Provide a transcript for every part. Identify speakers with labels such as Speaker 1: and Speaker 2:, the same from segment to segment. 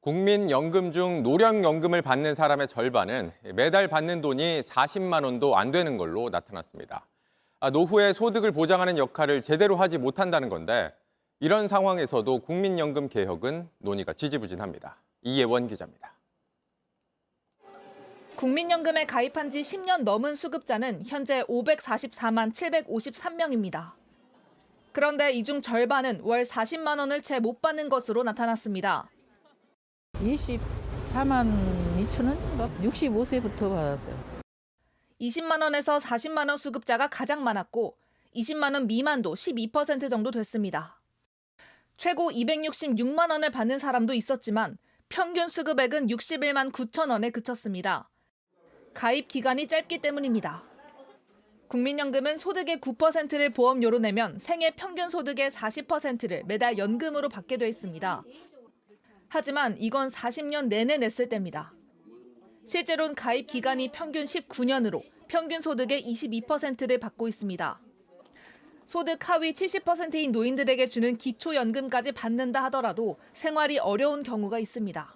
Speaker 1: 국민연금 중 노령연금을 받는 사람의 절반은 매달 받는 돈이 40만 원도 안 되는 걸로 나타났습니다. 노후의 소득을 보장하는 역할을 제대로 하지 못한다는 건데 이런 상황에서도 국민연금 개혁은 논의가 지지부진합니다. 이예원 기자입니다.
Speaker 2: 국민연금에 가입한 지 10년 넘은 수급자는 현재 544만 753명입니다. 그런데 이 중 절반은 월 40만 원을 채 못 받는 것으로 나타났습니다.
Speaker 3: 24만 2천 원? 65세부터 받았어요.
Speaker 2: 20만 원에서 40만 원 수급자가 가장 많았고 20만 원 미만도 12% 정도 됐습니다. 최고 266만 원을 받는 사람도 있었지만 평균 수급액은 61만 9천 원에 그쳤습니다. 가입 기간이 짧기 때문입니다. 국민연금은 소득의 9%를 보험료로 내면 생애 평균 소득의 40%를 매달 연금으로 받게 돼 있습니다. 하지만 이건 40년 내내 냈을 때입니다. 실제로는 가입 기간이 평균 19년으로 평균 소득의 22%를 받고 있습니다. 소득 하위 70%인 노인들에게 주는 기초연금까지 받는다 하더라도 생활이 어려운 경우가 있습니다.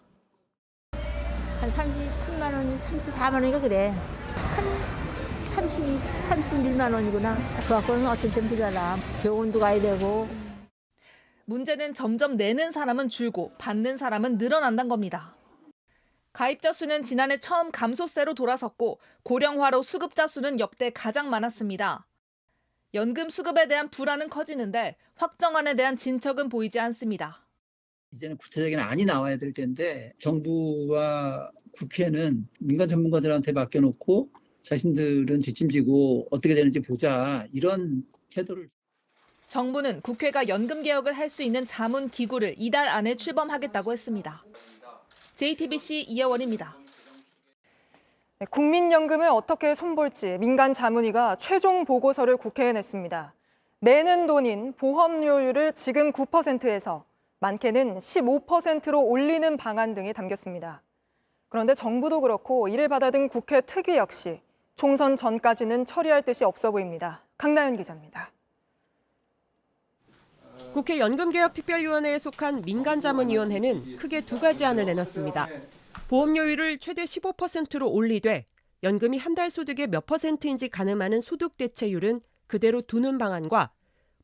Speaker 4: 한 33만 원이 34만 원인가 그래. 31만 원이구나. 그거는 어쩔 땐 부자라. 병원도 가야 되고.
Speaker 2: 문제는 점점 내는 사람은 줄고 받는 사람은 늘어난다는 겁니다. 가입자 수는 지난해 처음 감소세로 돌아섰고 고령화로 수급자 수는 역대 가장 많았습니다. 연금 수급에 대한 불안은 커지는데 확정안에 대한 진척은 보이지 않습니다.
Speaker 5: 이제는 구체적인 안이 나와야 될 텐데 정부와 국회는 민간 전문가들한테 맡겨놓고 자신들은 뒷짐지고 어떻게 되는지 보자 이런 태도를.
Speaker 2: 정부는 국회가 연금 개혁을 할 수 있는 자문 기구를 이달 안에 출범하겠다고 했습니다. JTBC 이예원입니다.
Speaker 6: 국민연금을 어떻게 손볼지 민간자문위가 최종 보고서를 국회에 냈습니다. 내는 돈인 보험료율을 지금 9%에서 많게는 15%로 올리는 방안 등이 담겼습니다. 그런데 정부도 그렇고 이를 받아든 국회 특위 역시 총선 전까지는 처리할 뜻이 없어 보입니다. 강나연 기자입니다.
Speaker 7: 국회 연금개혁특별위원회에 속한 민간자문위원회는 크게 두 가지 안을 내놨습니다. 보험료율을 최대 15%로 올리되 연금이 한 달 소득의 몇 %인지 가늠하는 소득대체율은 그대로 두는 방안과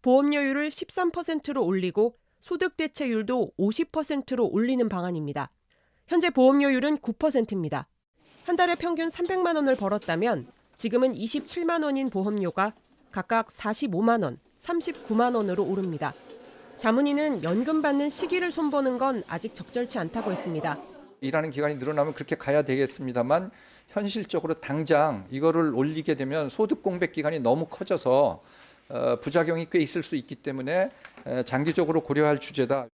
Speaker 7: 보험료율을 13%로 올리고 소득대체율도 50%로 올리는 방안입니다. 현재 보험료율은 9%입니다. 한 달에 평균 300만 원을 벌었다면 지금은 27만 원인 보험료가 각각 45만 원, 39만 원으로 오릅니다. 자문위는 연금 받는 시기를 손보는 건 아직 적절치 않다고 했습니다.
Speaker 8: 일하는 기간이 늘어나면 그렇게 가야 되겠습니다만 현실적으로 당장 이거를 올리게 되면 소득 공백 기간이 너무 커져서 부작용이 꽤 있을 수 있기 때문에 장기적으로 고려할 주제다.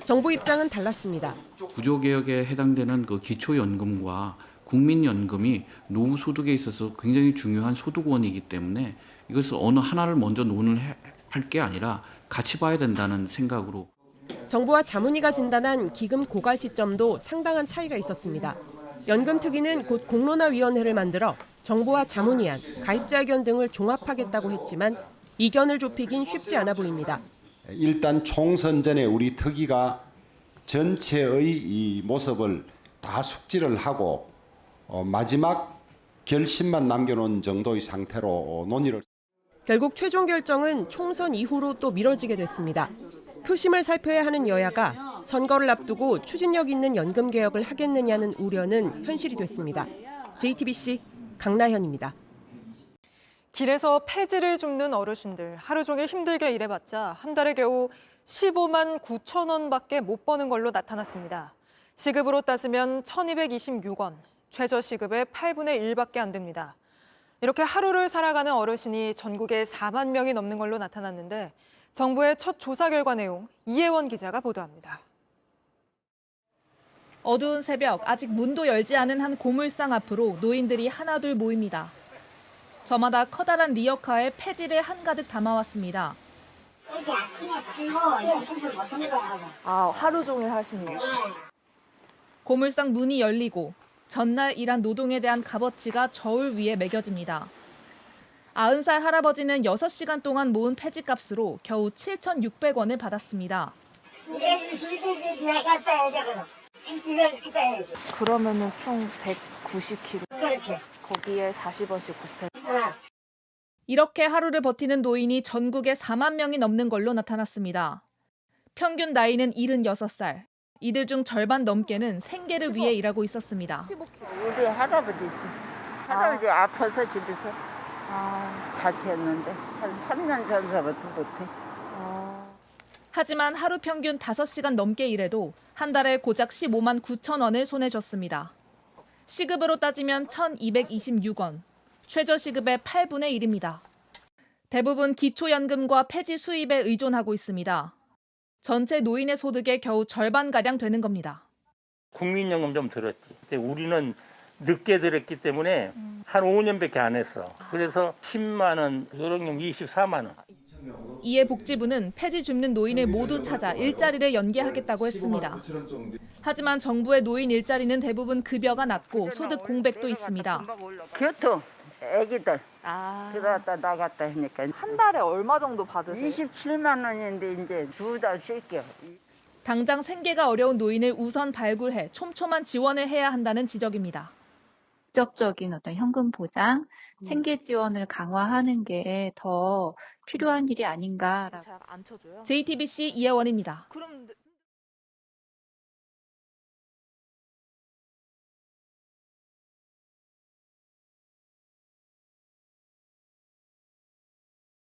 Speaker 7: 정부 입장은 달랐습니다.
Speaker 9: 구조개혁에 해당되는 그 기초연금과 국민연금이 노후 소득에 있어서 굉장히 중요한 소득원이기 때문에 이것을 어느 하나를 먼저 논의할 게 아니라 같이 봐야 된다는 생각으로.
Speaker 7: 정부와 자문위가 진단한 기금 고갈 시점도 상당한 차이가 있었습니다. 연금특위는 곧 공론화위원회를 만들어 정부와 자문위안, 가입자 의견 등을 종합하겠다고 했지만 이견을 좁히긴 쉽지 않아 보입니다.
Speaker 10: 일단 총선 전에 우리 특위가 전체의 이 모습을 다 숙지를 하고 마지막 결심만 남겨놓은 정도의 상태로 논의를.
Speaker 7: 결국 최종 결정은 총선 이후로 또 미뤄지게 됐습니다. 표심을 살펴야 하는 여야가 선거를 앞두고 추진력 있는 연금 개혁을 하겠느냐는 우려는 현실이 됐습니다. JTBC 강나현입니다.
Speaker 6: 길에서 폐지를 줍는 어르신들 하루 종일 힘들게 일해봤자 한 달에 겨우 15만 9천 원밖에 못 버는 걸로 나타났습니다. 시급으로 따지면 1,226원, 최저시급의 8분의 1밖에 안 됩니다. 이렇게 하루를 살아가는 어르신이 전국에 4만 명이 넘는 걸로 나타났는데 정부의 첫 조사 결과 내용 이예원 기자가 보도합니다.
Speaker 2: 어두운 새벽 아직 문도 열지 않은 한 고물상 앞으로 노인들이 하나둘 모입니다. 저마다 커다란 리어카에 폐지를 한가득 담아왔습니다. 하루 종일 하시네요. 고물상 문이 열리고 전날 일한 노동에 대한 값어치가 저울 위에 매겨집니다. 90살 할아버지는 6시간 동안 모은 폐지값으로 겨우 7,600원을 받았습니다. 그러면은 총 190kg.
Speaker 11: 그렇지.
Speaker 2: 거기에 40원씩 곱해. 이렇게 하루를 버티는 노인이 전국에 4만 명이 넘는 걸로 나타났습니다. 평균 나이는 76살. 이들 중 절반 넘게는 생계를 위해 일하고 있었습니다.
Speaker 4: 우리 할아버지 있어. 할아버지 아파서 집에서 같이 했는데 한 3년 전서부터 못해.
Speaker 2: 하지만 하루 평균 5시간 넘게 일해도 한 달에 고작 15만 9천 원을 손에 줬습니다. 시급으로 따지면 1,226원, 최저시급의 8분의 1입니다. 대부분 기초연금과 폐지 수입에 의존하고 있습니다. 전체 노인의 소득의 겨우 절반가량 되는 겁니다.
Speaker 12: 국민연금 좀 들었지. 근데 우리는 늦게 들었기 때문에 한 5년밖에 안 했어. 그래서 10만 원, 요령금 24만 원.
Speaker 2: 이에 복지부는 폐지 줍는 노인을 모두 찾아 일자리를 연계하겠다고 했습니다. 하지만 정부의 노인 일자리는 대부분 급여가 낮고 소득 공백도 있습니다.
Speaker 4: 교통, 애기들 들어갔다 나갔다 하니까
Speaker 2: 한 달에 얼마 정도 받으세요?
Speaker 4: 27만 원인데 이제 2달 쉴게요.
Speaker 2: 당장 생계가 어려운 노인을 우선 발굴해 촘촘한 지원을 해야 한다는 지적입니다.
Speaker 13: 직접적인 어떤 현금 보장, 생계 지원을 강화하는 게 더 필요한 일이 아닌가.
Speaker 2: JTBC 이혜원입니다.